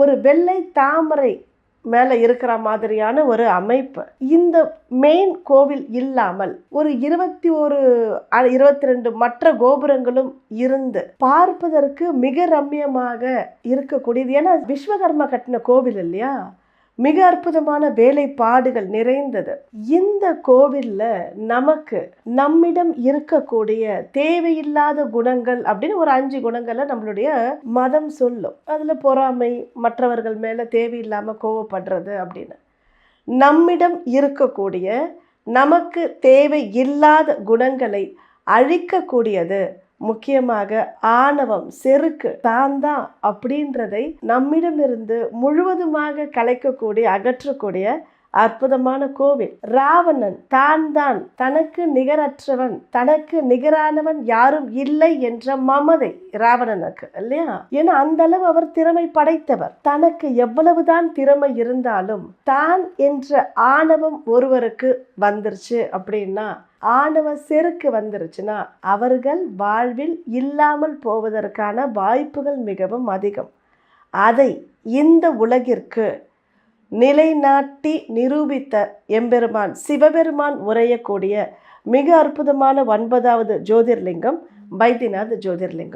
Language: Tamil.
ஒரு வெள்ளை தாமரை மேல இருக்கிற மாதிரியான ஒரு அமைப்பு. இந்த மெயின் கோவில் இல்லாமல் ஒரு 21 22 மற்ற கோபுரங்களும் இருந்து பார்ப்பதற்கு மிக ரம்மியமாக இருக்கக்கூடியது. ஏன்னா விஸ்வகர்மா கட்டின கோவில் இல்லையா, மிக அற்புதமான வேலைப்பாடுகள் நிறைந்தது. இந்த கோவில்ல நமக்கு நம்மிடம் இருக்கக்கூடிய தேவையில்லாத குணங்கள் அப்படின்னு ஒரு 5 குணங்களை நம்மளுடைய மதம் சொல்லும். அதுல பொறாமை, மற்றவர்கள் மேல தேவையில்லாம கோவப்படுறது அப்படின்னு. நம்மிடம் இருக்கக்கூடிய நமக்கு தேவையில்லாத குணங்களை அழிக்கக்கூடியது முக்கியமாக ஆணவம், செருக்கு, தான் தான் அப்படின்றதை நம்மிடமிருந்து முழுவதுமாக கலைக்கக்கூடிய, அகற்றக்கூடிய அற்புதமான கோவில். ராவணன் தான் தனக்கு நிகரற்றவன், தனக்கு நிகரானவன் யாரும் இல்லை என்ற மமதை ராவணனுக்கு இல்லையா. ஏன்னா அந்த அளவு அவர் திறமை படைத்தவர். தனக்கு எவ்வளவுதான் திறமை இருந்தாலும் தான் என்ற ஆணவம் ஒருவருக்கு வந்துருச்சு அப்படின்னா, ஆணவ செருக்கு வந்துருச்சுன்னா அவர்கள் வாழ்வில் இல்லாமல் போவதற்கான வாய்ப்புகள் மிகவும் அதிகம். அதை இந்த உலகிற்கு நிலைநாட்டி நிரூபித்த எம்பெருமான் சிவபெருமான் உரையக்கூடிய மிக அற்புதமான 9வது ஜோதிர்லிங்கம் பைத்தியநாத் ஜோதிர்லிங்கம்.